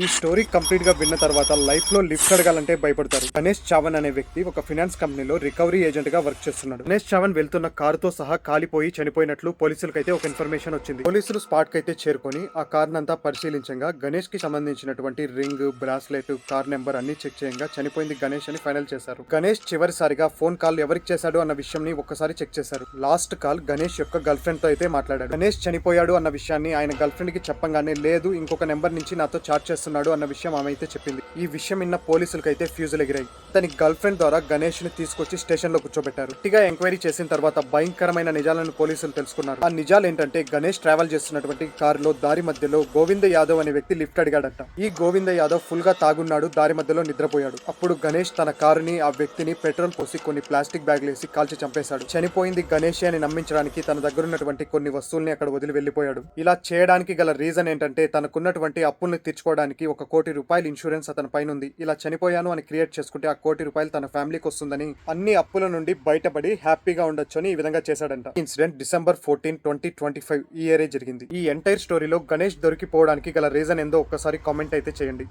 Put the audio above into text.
ఈ story complete గా విన్న తర్వాత లైఫ్ లో లిఫ్ట్ అడగాలంటే భయపడతారు. గణేష్ చావన్ అనే వ్యక్తి ఒక ఫైనాన్స్ కంపెనీలో రికవరీ ఏజెంట్ గా వర్క్ చేస్తున్నాడు. గణేష్ చావన్ వెళ్తున్న కారుతో సహా కాలిపోయి చనిపోయినట్లు పోలీసులకైతే ఒక ఇన్ఫర్మేషన్ వచ్చింది. పోలీసులు స్పాట్ కి అయితే చేరుకొని ఆ కార్ నంతా పరిశీలించగా గణేష్ కి సంబంధించినటువంటి రింగ్, బ్రాస్లెట్, కార్ నెంబర్ అన్ని చెక్ చేయగా చనిపోయింది గణేష్ అని ఫైనల్ చేశారు. గణేష్ చివరిసారిగా ఫోన్ కాల్ ఎవరికి చేశాడు అన్న విషయం ని ఒక్కసారి చెక్ చేశారు. లాస్ట్ కాల్ గణేష్ యొక్క గర్ల్ ఫ్రెండ్ తో అయితే మాట్లాడాడు. గణేష్ చనిపోయాడు అన్న విషయాన్ని ఆయన గర్ల్ ఫ్రెండ్ కి చెప్పంగానే లేదు ఇంకొక నెంబర్ నుంచి నాతో చాట్ చేస్తున్నాడు అన్న విషయం ఆమె అయితే చెప్పింది. ఈ విషయం విన్న పోలీసులకు అయితే ఫ్యూజులు ఎగిరాయి. తన గర్ల్ ఫ్రెండ్ ద్వారా గణేష్ ని తీసుకొచ్చి స్టేషన్ లో కూర్చోబెట్టారు. గట్టిగా ఎంక్వైరీ చేసిన తర్వాత భయంకరమైన నిజాలను పోలీసులు తెలుసుకున్నారు. ఆ నిజాలు ఏంటంటే గణేష్ ట్రావెల్ చేస్తున్నటువంటి కారులో దారి మధ్యలో గోవింద యాదవ్ అనే వ్యక్తి లిఫ్ట్ అడిగాడట. ఈ గోవింద యాదవ్ ఫుల్ గా తాగున్నాడు, దారి మధ్యలో నిద్రపోయాడు. అప్పుడు గణేష్ తన కారుని ఆ వ్యక్తిని పెట్రోల్ పోసి కొన్ని ప్లాస్టిక్ బ్యాగ్లు వేసి కాల్చి చంపేశాడు. చనిపోయింది గణేష్ అని నమ్మించడానికి తన దగ్గర ఉన్నటువంటి కొన్ని వస్తువుల్ని అక్కడ వదిలి వెళ్లిపోయాడు. ఇలా చేయడానికి గల రీజన్ ఏంటంటే తనకున్నటువంటి అప్పుల్ని తీర్చుకోవడానికి ₹1 కోటి ఇన్సూరెన్స్ అతని పైన ఉంది. ఇలా చనిపోయాను అని క్రియేట్ చేసుకుంటే ₹1 కోటి తన ఫ్యామిలీకి వస్తుందని, అన్ని అప్పుల నుండి బయటపడి హ్యాపీగా ఉండొచ్చు అని ఈ విధంగా చేశాడంట. ఇన్సిడెంట్ December 14, 2025 ఈ ఇయరే జరిగింది. ఈ ఎంటైర్ స్టోరీలో గణేష్ దొరికిపోవడానికి గల రీజన్ ఏందో ఒక్కసారి కామెంట్ అయితే చేయండి.